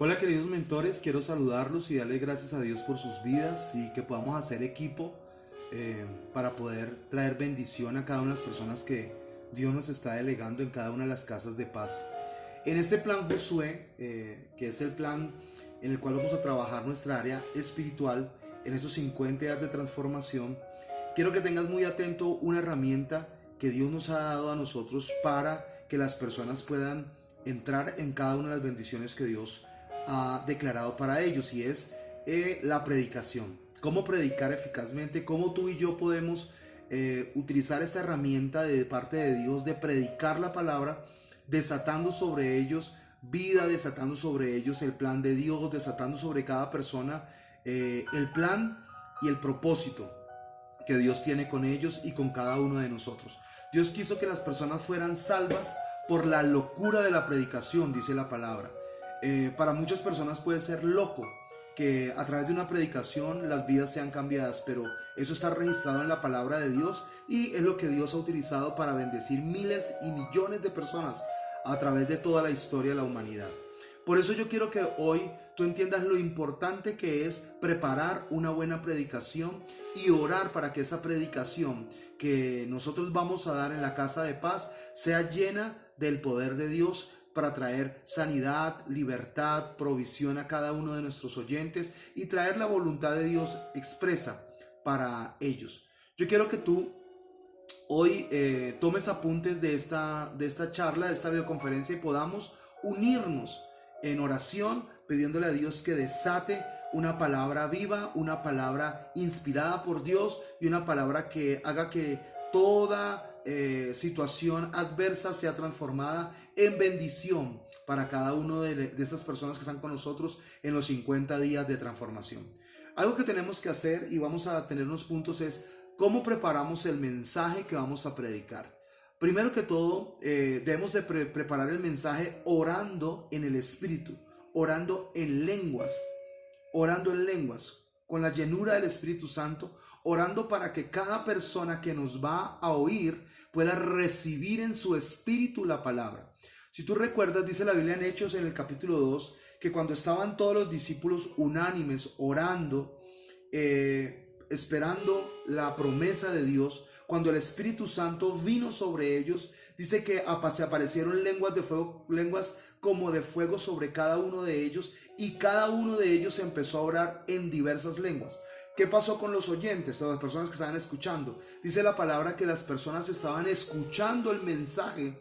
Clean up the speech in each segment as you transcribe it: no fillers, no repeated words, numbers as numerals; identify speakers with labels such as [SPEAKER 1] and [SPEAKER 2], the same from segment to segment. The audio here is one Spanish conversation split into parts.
[SPEAKER 1] Hola queridos mentores, quiero saludarlos y darle gracias a Dios por sus vidas y que podamos hacer equipo para poder traer bendición a cada una de las personas que Dios nos está delegando en cada una de las casas de paz. En este plan Josué, que es el plan en el cual vamos a trabajar nuestra área espiritual en esos 50 días de transformación, quiero que tengas muy atento una herramienta que Dios nos ha dado a nosotros para que las personas puedan entrar en cada una de las bendiciones que Dios ha declarado para ellos, y es la predicación. Cómo predicar eficazmente, cómo tú y yo podemos utilizar esta herramienta de parte de Dios de predicar la palabra, desatando sobre ellos vida, desatando sobre ellos el plan de Dios, desatando sobre cada persona el plan y el propósito que Dios tiene con ellos y con cada uno de nosotros. Dios quiso que las personas fueran salvas por la locura de la predicación, dice la palabra. Para muchas personas puede ser loco que a través de una predicación las vidas sean cambiadas, pero eso está registrado en la palabra de Dios y es lo que Dios ha utilizado para bendecir miles y millones de personas a través de toda la historia de la humanidad. Por eso yo quiero que hoy tú entiendas lo importante que es preparar una buena predicación y orar para que esa predicación que nosotros vamos a dar en la casa de paz sea llena del poder de Dios para traer sanidad, libertad, provisión a cada uno de nuestros oyentes y traer la voluntad de Dios expresa para ellos. Yo quiero que tú hoy tomes apuntes de esta charla, de esta videoconferencia, y podamos unirnos en oración pidiéndole a Dios que desate una palabra viva, una palabra inspirada por Dios y una palabra que haga que toda situación adversa sea transformada en bendición para cada uno de estas personas que están con nosotros en los 50 días de transformación. Algo que tenemos que hacer, y vamos a tener unos puntos, es cómo preparamos el mensaje que vamos a predicar. Primero que todo, debemos de preparar el mensaje orando en el Espíritu, orando en lenguas, con la llenura del Espíritu Santo, orando para que cada persona que nos va a oír pueda recibir en su espíritu la palabra. Si tú recuerdas, dice la Biblia en Hechos en el capítulo 2, que cuando estaban todos los discípulos unánimes orando, esperando la promesa de Dios, cuando el Espíritu Santo vino sobre ellos, dice que se aparecieron lenguas de fuego, lenguas como de fuego sobre cada uno de ellos, y cada uno de ellos empezó a orar en diversas lenguas. ¿Qué pasó con los oyentes, las personas que estaban escuchando? Dice la palabra que las personas estaban escuchando el mensaje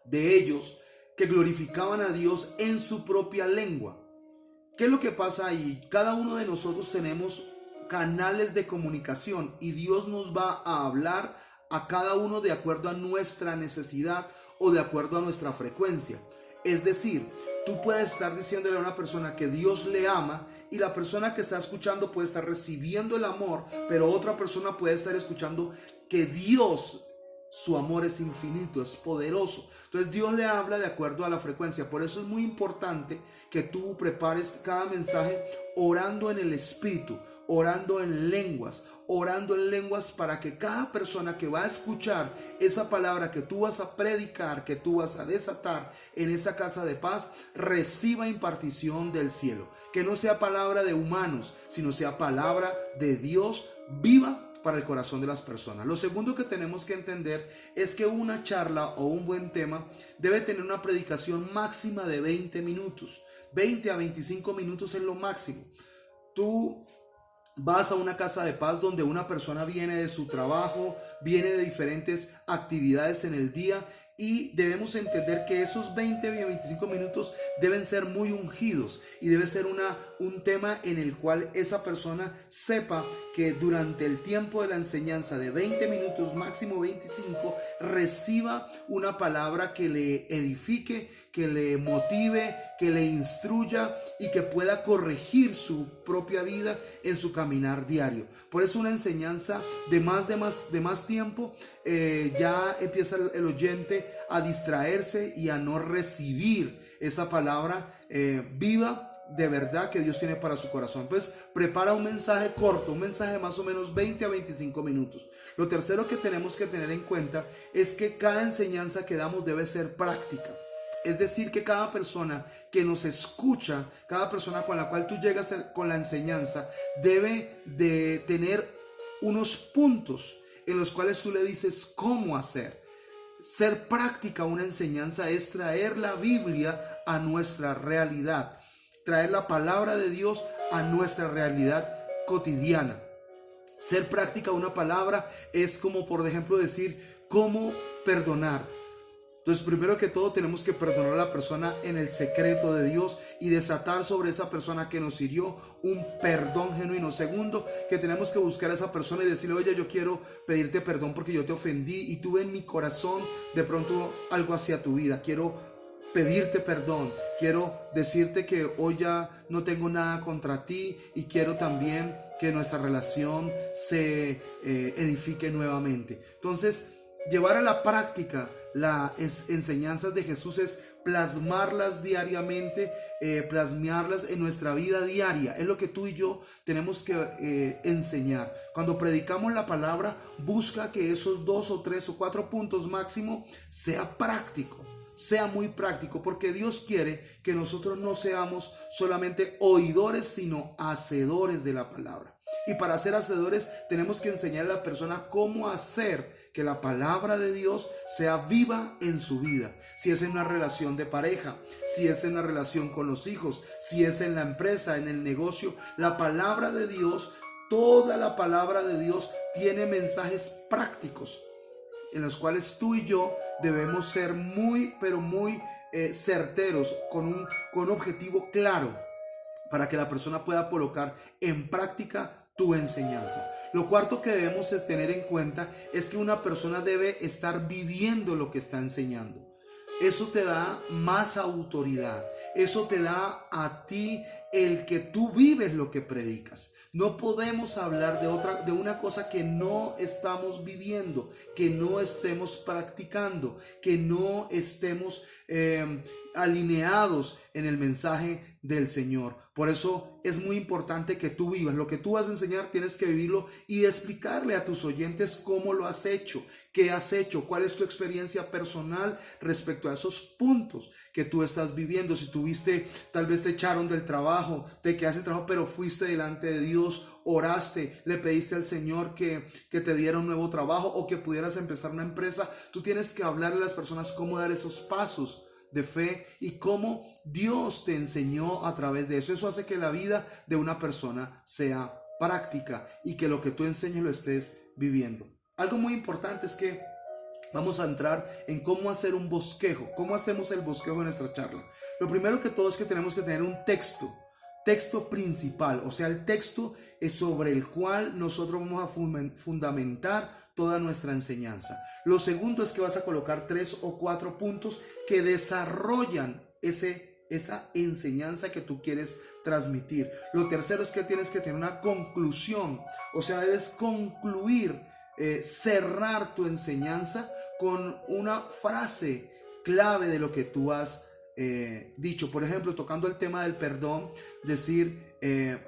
[SPEAKER 1] de ellos, que glorificaban a Dios en su propia lengua. ¿Qué es lo que pasa ahí? Cada uno de nosotros tenemos canales de comunicación y Dios nos va a hablar a cada uno de acuerdo a nuestra necesidad o de acuerdo a nuestra frecuencia. Es decir, tú puedes estar diciéndole a una persona que Dios le ama, y la persona que está escuchando puede estar recibiendo el amor, pero otra persona puede estar escuchando que Dios, su amor es infinito, es poderoso. Entonces Dios le habla de acuerdo a la frecuencia. Por eso es muy importante que tú prepares cada mensaje orando en el Espíritu, orando en lenguas para que cada persona que va a escuchar esa palabra que tú vas a predicar, que tú vas a desatar en esa casa de paz, reciba impartición del cielo. Que no sea palabra de humanos, sino sea palabra de Dios viva para el corazón de las personas. Lo segundo que tenemos que entender es que una charla o un buen tema debe tener una predicación máxima de 20 minutos. 20 a 25 minutos es lo máximo. Tú vas a una casa de paz donde una persona viene de su trabajo, viene de diferentes actividades en el día, y debemos entender que esos 20 a 25 minutos deben ser muy ungidos y debe ser un tema en el cual esa persona sepa que durante el tiempo de la enseñanza de 20 minutos, máximo 25, reciba una palabra que le edifique, que le motive, que le instruya y que pueda corregir su propia vida en su caminar diario. Por eso una enseñanza de más tiempo, ya empieza el oyente a distraerse y a no recibir esa palabra viva de verdad que Dios tiene para su corazón. Pues prepara un mensaje corto, un mensaje de más o menos 20 a 25 minutos. Lo tercero que tenemos que tener en cuenta es que cada enseñanza que damos debe ser práctica. Es decir, que cada persona que nos escucha, cada persona con la cual tú llegas con la enseñanza, debe de tener unos puntos en los cuales tú le dices cómo hacer. Ser práctica una enseñanza es traer la Biblia a nuestra realidad, traer la palabra de Dios a nuestra realidad cotidiana. Ser práctica una palabra es como, por ejemplo, decir cómo perdonar. Entonces, primero que todo, tenemos que perdonar a la persona en el secreto de Dios y desatar sobre esa persona que nos hirió un perdón genuino. Segundo, que tenemos que buscar a esa persona y decirle: oye, yo quiero pedirte perdón porque yo te ofendí y tuve en mi corazón de pronto algo hacia tu vida. Quiero pedirte perdón, quiero decirte que hoy ya no tengo nada contra ti y quiero también que nuestra relación se edifique nuevamente. Entonces, llevar a la práctica las enseñanzas de Jesús es plasmarlas diariamente, plasmarlas en nuestra vida diaria. Es lo que tú y yo tenemos que enseñar. Cuando predicamos la palabra, busca que esos 2 o 3 o 4 puntos máximo sea práctico, sea muy práctico, porque Dios quiere que nosotros no seamos solamente oidores, sino hacedores de la palabra. Y para ser hacedores tenemos que enseñar a la persona cómo hacer que la palabra de Dios sea viva en su vida. Si es en una relación de pareja, si es en una relación con los hijos, si es en la empresa, en el negocio, la palabra de Dios, toda la palabra de Dios tiene mensajes prácticos en los cuales tú y yo debemos ser muy, pero muy certeros, con un objetivo claro, para que la persona pueda colocar en práctica tu enseñanza. Lo cuarto que debemos tener en cuenta es que una persona debe estar viviendo lo que está enseñando. Eso te da más autoridad. Eso te da a ti el que tú vives lo que predicas. No podemos hablar de una cosa que no estamos viviendo, que no estemos practicando, que no estemos alineados en el mensaje del Señor. Por eso es muy importante que tú vivas. Lo que tú vas a enseñar tienes que vivirlo y explicarle a tus oyentes cómo lo has hecho, qué has hecho, cuál es tu experiencia personal respecto a esos puntos que tú estás viviendo. Si tuviste, tal vez te echaron del trabajo, te quedaste sin trabajo, pero fuiste delante de Dios, oraste, le pediste al Señor que te diera un nuevo trabajo o que pudieras empezar una empresa. Tú tienes que hablarle a las personas cómo dar esos pasos de fe y cómo Dios te enseñó a través de eso. Eso hace que la vida de una persona sea práctica y que lo que tú enseñes lo estés viviendo. Algo muy importante es que vamos a entrar en cómo hacer un bosquejo. ¿Cómo hacemos el bosquejo en nuestra charla? Lo primero que todo es que tenemos que tener un texto principal, o sea, el texto es sobre el cual nosotros vamos a fundamentar toda nuestra enseñanza. Lo segundo es que vas a colocar 3 o 4 puntos que desarrollan esa enseñanza que tú quieres transmitir. Lo tercero es que tienes que tener una conclusión, o sea, debes concluir, cerrar tu enseñanza con una frase clave de lo que tú has dicho. Por ejemplo, tocando el tema del perdón, decir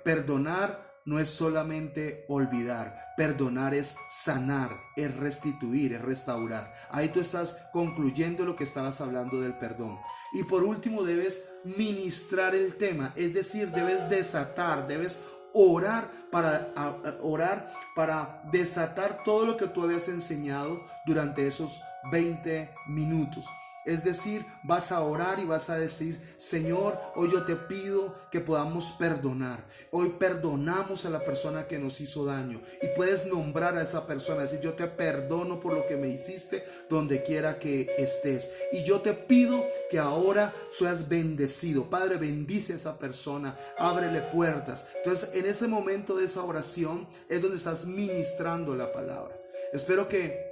[SPEAKER 1] perdonar no es solamente olvidar. Perdonar es sanar, es restituir, es restaurar. Ahí tú estás concluyendo lo que estabas hablando del perdón. Y por último, debes ministrar el tema, es decir, debes desatar, debes orar para desatar todo lo que tú habías enseñado durante esos 20 minutos. Es decir, vas a orar y vas a decir: Señor, hoy yo te pido que podamos perdonar. Hoy perdonamos a la persona que nos hizo daño. Y puedes nombrar a esa persona, decir: yo te perdono por lo que me hiciste donde quiera que estés. Y yo te pido que ahora seas bendecido. Padre, bendice a esa persona, ábrele puertas. Entonces, en ese momento de esa oración es donde estás ministrando la palabra. Espero que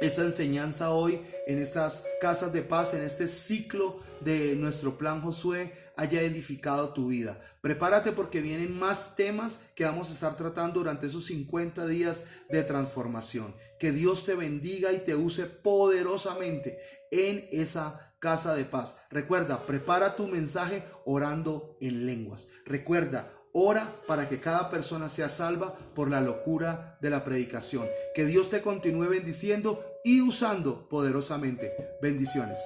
[SPEAKER 1] esta enseñanza hoy en estas casas de paz, en este ciclo de nuestro plan Josué, haya edificado tu vida. Prepárate porque vienen más temas que vamos a estar tratando durante esos 50 días de transformación. Que Dios te bendiga y te use poderosamente en esa casa de paz. Recuerda, prepara tu mensaje orando en lenguas. Recuerda, ora para que cada persona sea salva por la locura de la predicación. Que Dios te continúe bendiciendo y usando poderosamente. Bendiciones.